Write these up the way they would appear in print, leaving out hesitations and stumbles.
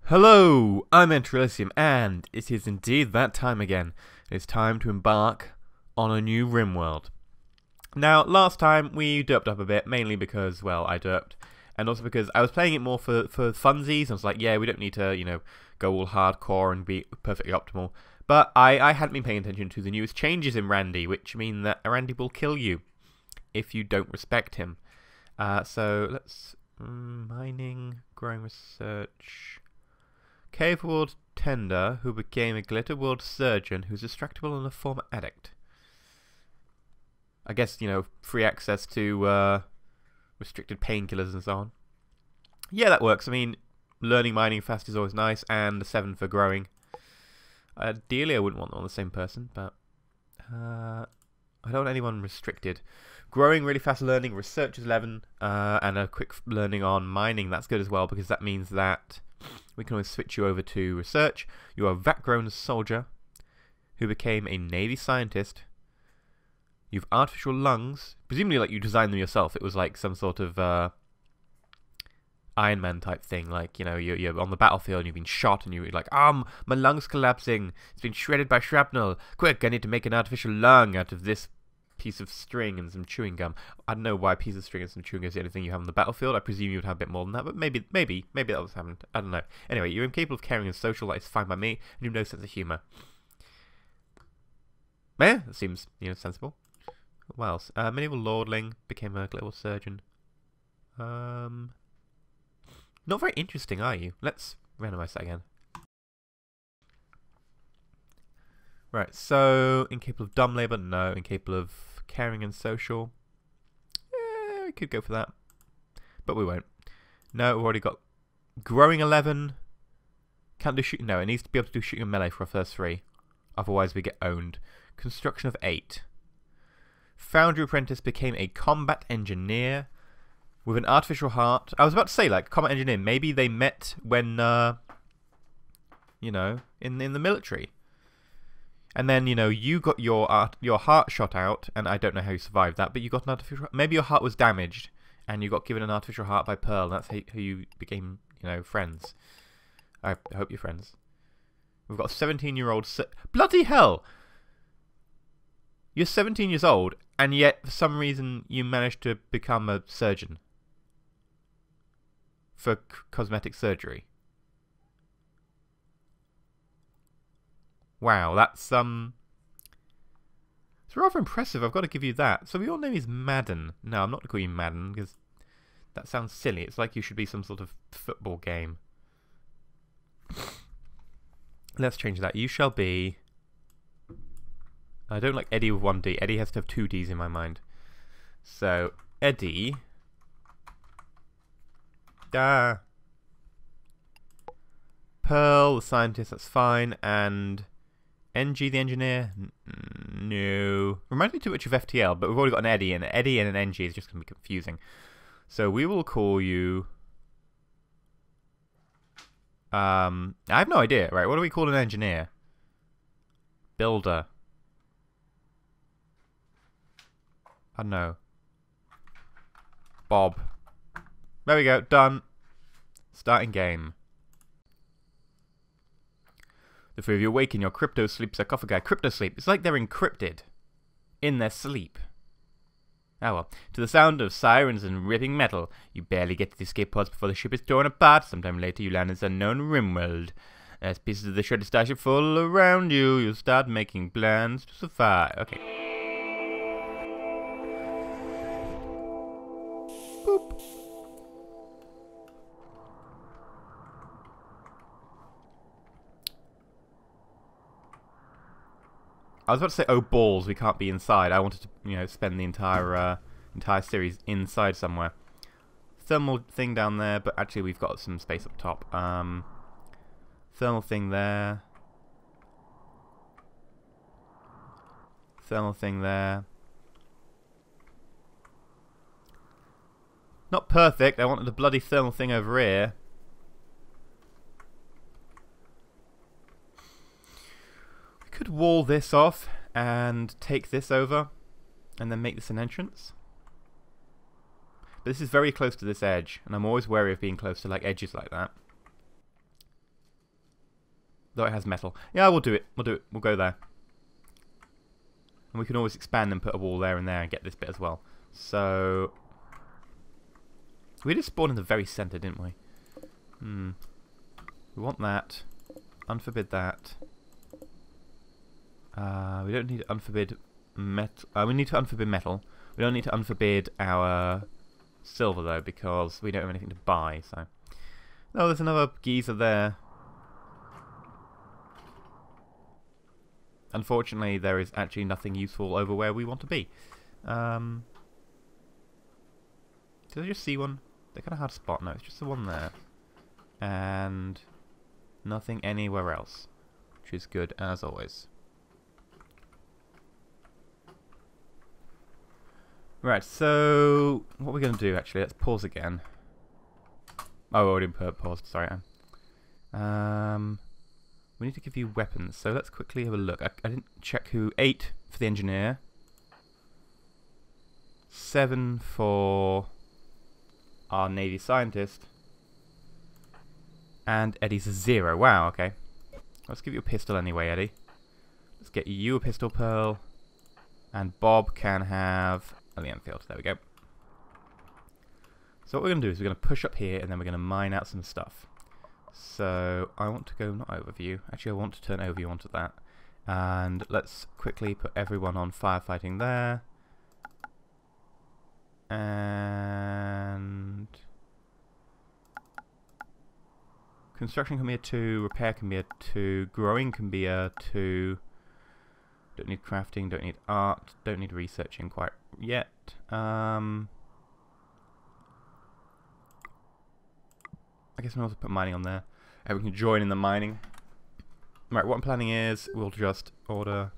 Hello, I'm EnterElysium, and it is indeed that time again. It is time to embark on a new RimWorld. Now, last time we derped up a bit, mainly because, well, I derped, and also because I was playing it more for funsies. I was like, yeah, we don't need to, go all hardcore and be perfectly optimal. But I hadn't been paying attention to the newest changes in Randy, which mean that Randy will kill you if you don't respect him. So let's mining, growing research. Cave World Tender, who became a Glitter World Surgeon, who's distractible and a former addict. I guess, free access to restricted painkillers and so on. Yeah, that works. I mean, learning mining fast is always nice, and the 7 for growing. Ideally, I wouldn't want them on the same person, but I don't want anyone restricted. Growing really fast learning, research is 11, and a quick learning on mining, that's good as well, because that means that we can always switch you over to research. You are a vat-grown soldier who became a Navy scientist. You have artificial lungs. Presumably, like, you designed them yourself. It was like some sort of Iron Man type thing. Like, you're on the battlefield and you've been shot and you're like, my lung's collapsing. It's been shredded by shrapnel. Quick, I need to make an artificial lung out of this piece of string and some chewing gum. I don't know why a piece of string and some chewing gum is the only thing you have on the battlefield. I presume you would have a bit more than that, but maybe that was happened. I don't know. Anyway, you're incapable of caring and social. That is fine by me, and you have no sense of humour. That seems, sensible. What else? Medieval lordling became a global surgeon. Not very interesting, are you? Let's randomize that again. Right, so incapable of dumb labour, no. Incapable of caring and social, we could go for that, but we won't. No, we've already got growing 11. Can't do shooting. No, it needs to be able to do shooting and melee for our first 3, otherwise we get owned. Construction of 8. Foundry apprentice became a combat engineer with an artificial heart. I was about to say, like, combat engineer. Maybe they met when, in the military. And then, you got your heart shot out, and I don't know how you survived that, but you got an artificial... Maybe your heart was damaged, and you got given an artificial heart by Pearl, and that's how you became, friends. I hope you're friends. We've got a 17-year-old... Bloody hell! You're 17 years old, and yet, for some reason, you managed to become a surgeon. For cosmetic surgery. Wow, that's it's rather impressive, I've got to give you that. So your name is Madden. No, I'm not going to call you Madden, because that sounds silly. It's like you should be some sort of football game. Let's change that. You shall be... I don't like Eddie with 1 D. Eddie has to have 2 Ds in my mind. So, Eddie... Pearl, the scientist, that's fine, and... NG, the engineer? No. Reminds me too much of FTL, but we've already got an Eddie, and Eddie and an NG is just going to be confusing. So we will call you... I have no idea. Right, what do we call an engineer? Builder. I don't know. Bob. There we go, done. Starting game. The 3 of you awake in your crypto sleep sarcophagi. Crypto sleep. It's like they're encrypted in their sleep. Oh well. To the sound of sirens and ripping metal, you barely get to the escape pods before the ship is torn apart. Sometime later, you land in this unknown RimWorld. As pieces of the shredded starship fall around you, you'll start making plans to survive. Okay. Boop. I was about to say, oh balls, we can't be inside. I wanted to, spend the entire series inside somewhere. Thermal thing down there, but actually we've got some space up top. Thermal thing there. Thermal thing there. Not perfect. I wanted the bloody thermal thing over here. Could wall this off and take this over and then make this an entrance. But this is very close to this edge, and I'm always wary of being close to like edges like that. Though it has metal. Yeah, we'll do it. We'll do it. We'll go there. And we can always expand and put a wall there and there and get this bit as well. So... we just spawned in the very centre, didn't we? We want that. Unforbid that. We don't need to unforbid metal. We need to unforbid metal. We don't need to unforbid our silver, though, because we don't have anything to buy, so... Oh, there's another geezer there. Unfortunately, there is actually nothing useful over where we want to be. Did I just see one? They're kind of hard to spot. No, it's just the one there. And nothing anywhere else, which is good as always. Right, so what we're going to do, actually, let's pause again. Oh, I already paused, sorry. We need to give you weapons, so let's quickly have a look. I didn't check who. 8 for the engineer. 7 for our Navy scientist. And Eddie's a 0. Wow, okay. Let's give you a pistol anyway, Eddie. Let's get you a pistol, Pearl. And Bob can have the Enfield. There we go. So what we're going to do is we're going to push up here and then we're going to mine out some stuff. So I want to go, not overview, actually I want to turn overview onto that. And let's quickly put everyone on firefighting there. And construction can be a 2, repair can be a 2, growing can be a 2. Don't need crafting, don't need art, don't need researching quite yet. I guess we'll also put mining on there. And we can join in the mining. Right, what I'm planning is we'll just order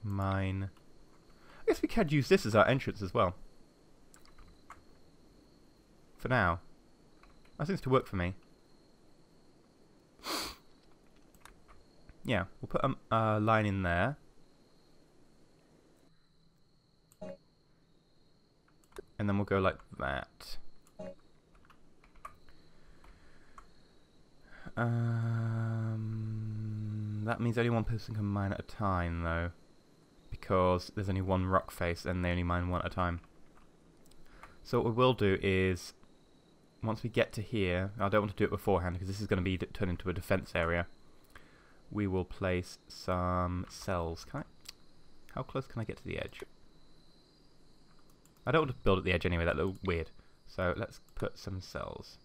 mine. I guess we could use this as our entrance as well. For now. That seems to work for me. Yeah, we'll put a line in there. And then we'll go like that. That means only one person can mine at a time, though. Because there's only one rock face and they only mine one at a time. So what we will do is, once we get to here, I don't want to do it beforehand because this is going to be turned into a defense area. We will place some cells. How close can I get to the edge? I don't want to build at the edge anyway, that looks weird. So let's put some cells.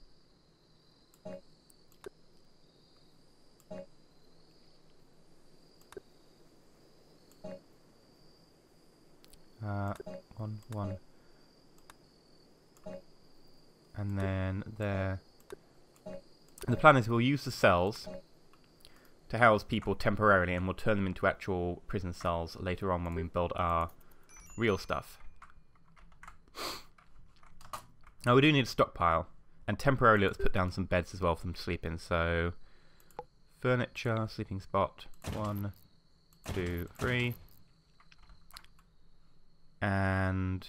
One. And then there. And the plan is we'll use the cells to house people temporarily and we'll turn them into actual prison cells later on when we build our real stuff. Now we do need a stockpile, and temporarily let's put down some beds as well for them to sleep in. So furniture, sleeping spot, 1, 2, 3. And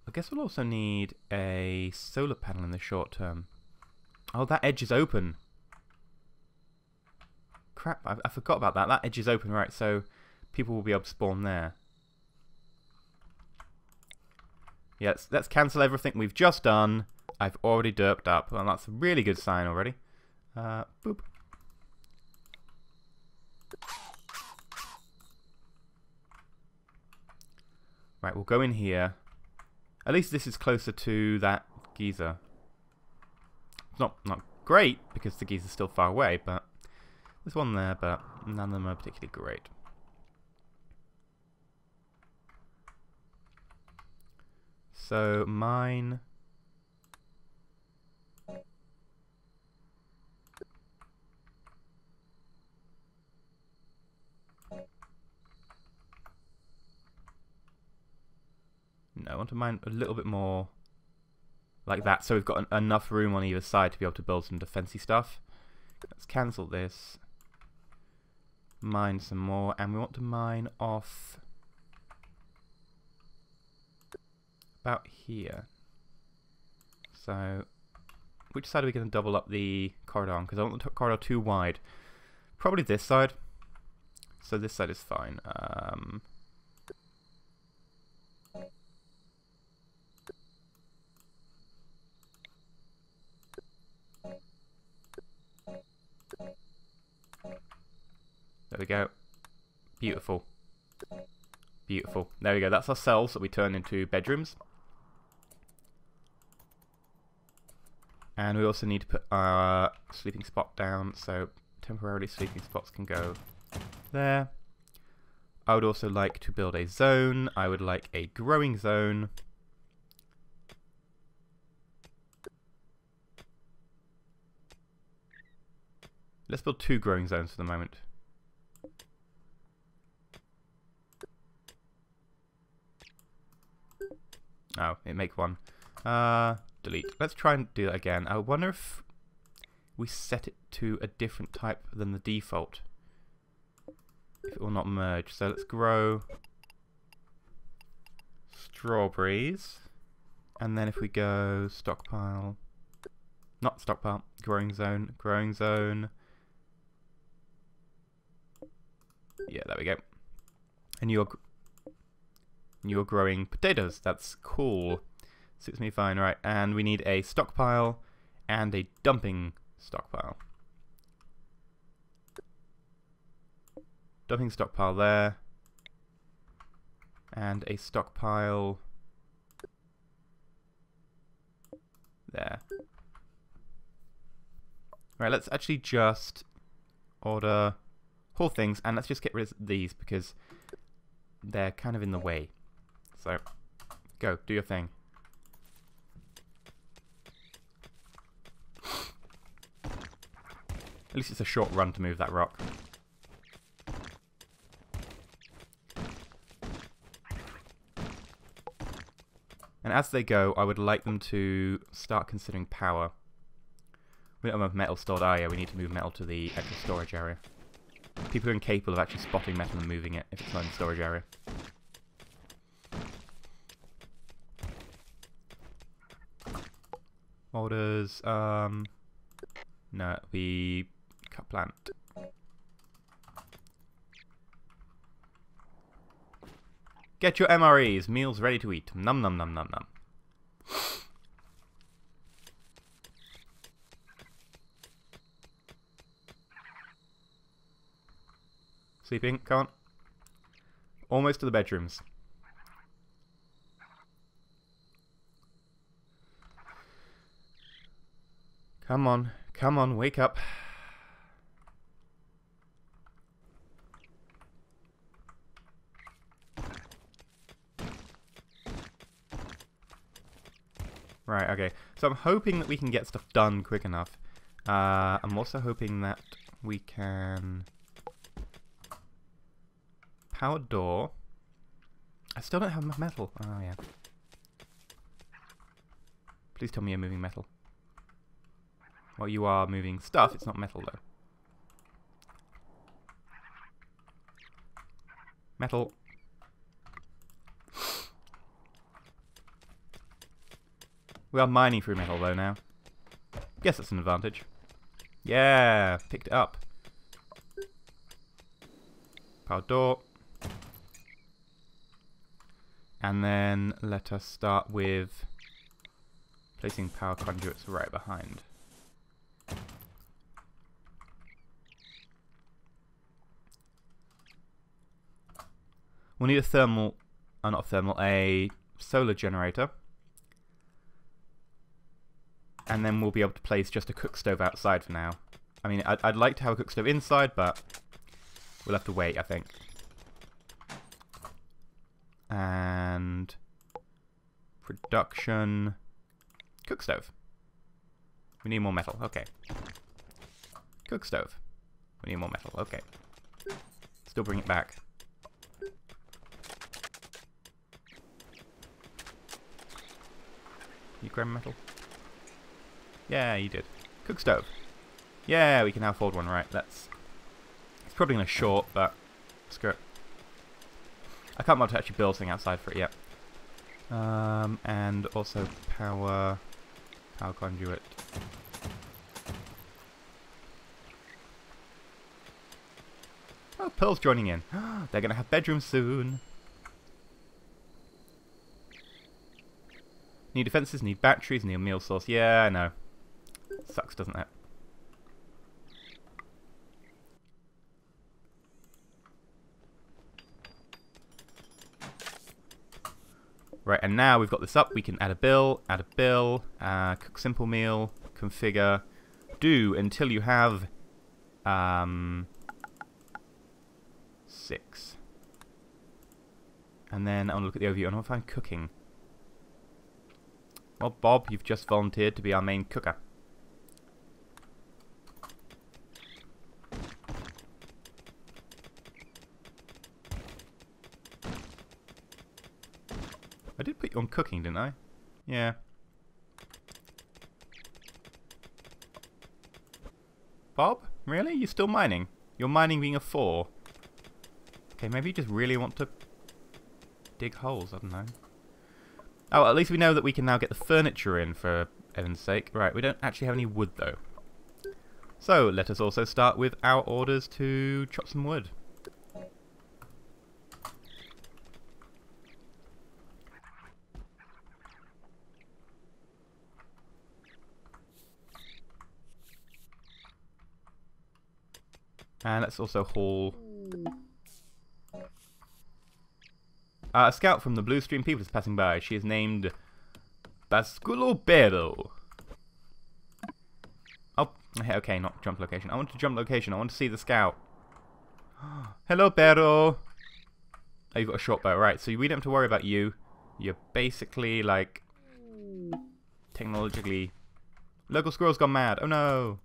I guess we'll also need a solar panel in the short term. Oh, that edge is open. Crap, I forgot about that. That edge is open, right, so people will be able to spawn there. Yeah, let's cancel everything we've just done. I've already derped up. Well, that's a really good sign already. Boop. Right, we'll go in here. At least this is closer to that geezer. It's not great, because the geezer's still far away, but there's one there, but none of them are particularly great. So, mine... No, I want to mine a little bit more like that, so we've got enough room on either side to be able to build some defensy stuff. Let's cancel this. Mine some more, and we want to mine off about here. So which side are we going to double up the corridor on? Because I want the corridor too wide. Probably this side. So this side is fine. There we go. Beautiful. Beautiful. There we go. That's our cells that we turn into bedrooms. And we also need to put our sleeping spot down, so temporarily sleeping spots can go there. I would also like to build a zone. I would like a growing zone. Let's build 2 growing zones for the moment. Oh, it makes one. Delete. Let's try and do that again. I wonder if we set it to a different type than the default. If it will not merge. So let's grow strawberries. And then if we go stockpile, not stockpile, growing zone, growing zone. Yeah, there we go. And you're growing potatoes. That's cool. Suits me fine, right? And we need a stockpile and a dumping stockpile. Dumping stockpile there. And a stockpile there. Right, let's actually just order whole things, and let's just get rid of these because they're kind of in the way. So, go, do your thing. At least it's a short run to move that rock. And as they go, I would like them to start considering power. We don't have metal stored. Ah, yeah, we need to move metal to the actual storage area. People are incapable of actually spotting metal and moving it if it's not in the storage area. Orders, no, it'll be cut plant. Get your MREs, meals ready to eat. Num num num num num. Sleeping, come on. Almost to the bedrooms. Come on, wake up. Right, okay. So I'm hoping that we can get stuff done quick enough. I'm also hoping that we can power door. I still don't have enough metal. Oh, yeah. Please tell me you're moving metal. Well, you are moving stuff. It's not metal, though. Metal. We are mining through metal, though, now. Guess that's an advantage. Yeah, picked it up. Power door. And then let us start with placing power conduits right behind. We'll need a thermal, not a thermal, a solar generator. And then we'll be able to place just a cook stove outside for now. I mean, I'd like to have a cook stove inside, but we'll have to wait, I think. And production, cook stove. We need more metal, okay. Cook stove. We need more metal, okay. Still bring it back. You grab metal? Yeah, you did. Cook stove. Yeah, we can now afford one, right. It's probably going to short, but screw it. I can't bother to actually build something outside for it yet. And also power conduit Oh, Pearl's joining in. They're going to have bedrooms soon. Need defences, need batteries, need a meal source. Yeah, I know. Sucks, doesn't it? Right, and now we've got this up. We can add a bill, cook simple meal, configure, do until you have 6. And then I want to look at the overview and I want to find cooking. Well, Bob, you've just volunteered to be our main cooker. I did put you on cooking, didn't I? Yeah. Bob? Really? You're still mining? You're mining being a 4. Okay, maybe you just really want to dig holes, I don't know. Oh, at least we know that we can now get the furniture in, for heaven's sake. Right, we don't actually have any wood, though. So, let us also start with our orders to chop some wood. And let's also haul... a scout from the Blue Stream people is passing by. She is named Basculo Pero. Oh, okay, not jump location. I want to jump location. I want to see the scout. Hello, Pero. Oh, you've got a short bow. Right, so we don't have to worry about you. You're basically, like, technologically... Local squirrel's gone mad. Oh, no.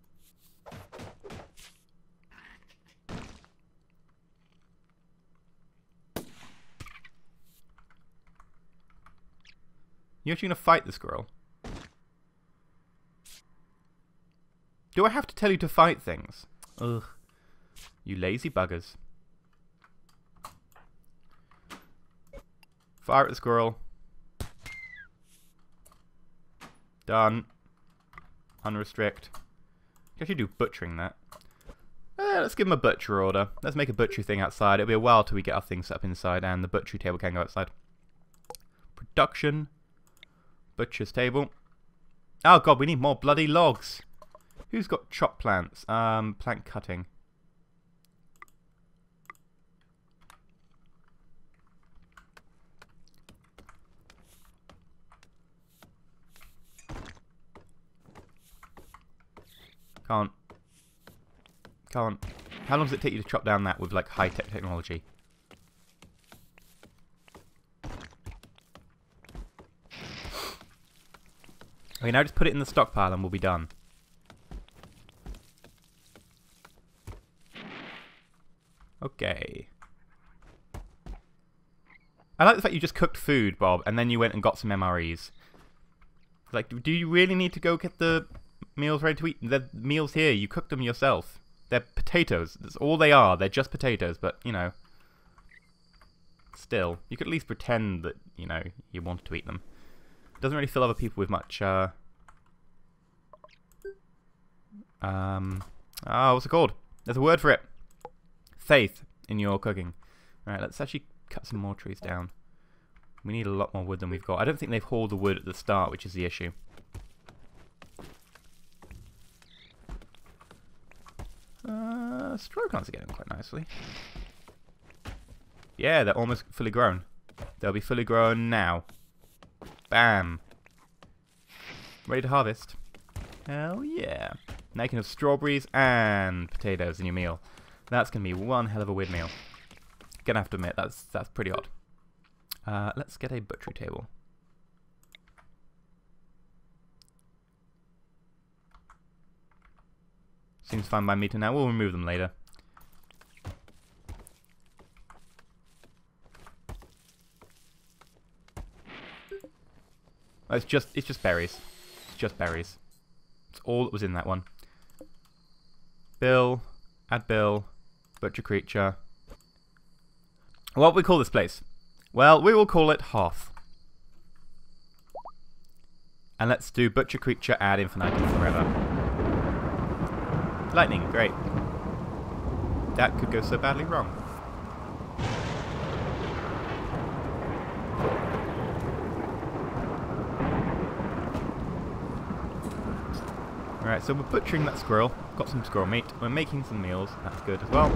You actually gonna fight the squirrel? Do I have to tell you to fight things? Ugh. You lazy buggers. Fire at the squirrel. Done. Unrestrict. You can actually do butchering that. Let's give him a butcher order. Let's make a butchery thing outside. It'll be a while till we get our things set up inside and the butchery table can go outside. Production. Butcher's table. Oh god, we need more bloody logs. Who's got chop plants? Plant cutting. Can't. How long does it take you to chop down that with like high-tech technology? Okay, now just put it in the stockpile and we'll be done. Okay. I like the fact you just cooked food, Bob, and then you went and got some MREs. Like, do you really need to go get the meals ready to eat? The meals here, you cooked them yourself. They're potatoes. That's all they are. They're just potatoes, but, you know. Still, you could at least pretend that, you know, you wanted to eat them. Doesn't really fill other people with much, oh, what's it called? There's a word for it. Faith in your cooking. Alright, let's actually cut some more trees down. We need a lot more wood than we've got. I don't think they've hauled the wood at the start, which is the issue. Straw plants are getting quite nicely. Yeah, they're almost fully grown. They'll be fully grown now. Bam. Ready to harvest. Hell yeah. Now you can have strawberries and potatoes in your meal. That's going to be one hell of a weird meal. Gonna have to admit, that's pretty odd. Let's get a butchery table. Seems fine by me to now. We'll remove them later. Oh, it's just berries. It's just berries. It's all that was in that one. Bill, add bill, butcher creature. What will we call this place? Well, we will call it Hoth. And let's do butcher creature ad infinitum forever. Lightning, great. that could go so badly wrong. Alright, so we're butchering that squirrel. Got some squirrel meat. We're making some meals. That's good as well.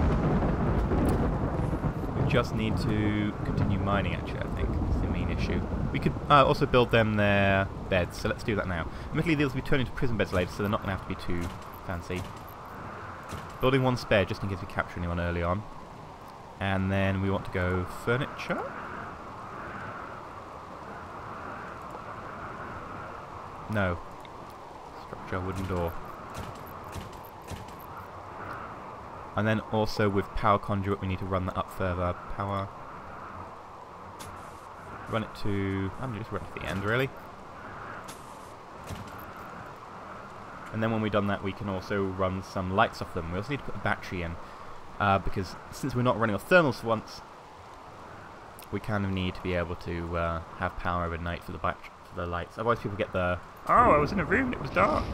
We just need to continue mining, actually, I think. That's the main issue. We could also build them their beds, so let's do that now. Admittedly, these will be turned into prison beds later, so they're not going to have to be too fancy. Building one spare, just in case we capture anyone early on. And then we want to go furniture. No. Structure, wooden door. And then also with power conduit, we need to run that up further. Power. Run it to... I'm just run it to the end, really. And then when we've done that, we can also run some lights off them. We also need to put a battery in, because since we're not running off thermals for once, we kind of need to be able to have power overnight for the lights. Otherwise people get the, oh, I was in a room and it was dark.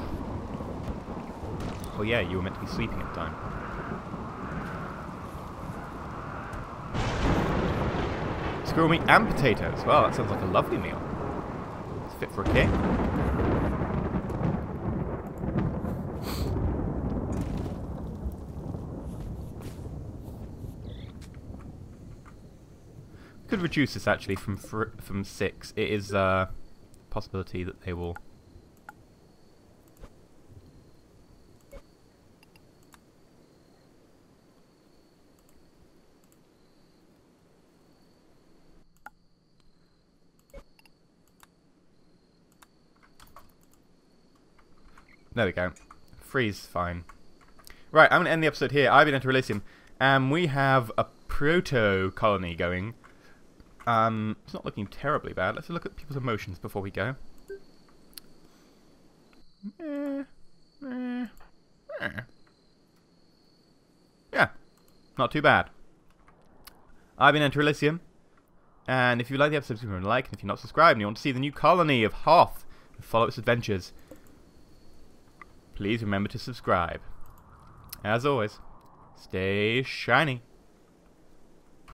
Well, yeah, you were meant to be sleeping at the time. Squirrel meat and potatoes. Well, that sounds like a lovely meal. It's fit for a king. Could reduce this actually from 6. It is a possibility that they will. There we go. Freeze, fine. Right, I'm going to end the episode here. I've been EnterElysium, and we have a proto colony going. It's not looking terribly bad. Let's look at people's emotions before we go. Yeah, not too bad. I've been EnterElysium, and if you like the episode, give it a like, and if you're not subscribed and you want to see the new colony of Hoth and follow its adventures, please remember to subscribe. As always, stay shiny.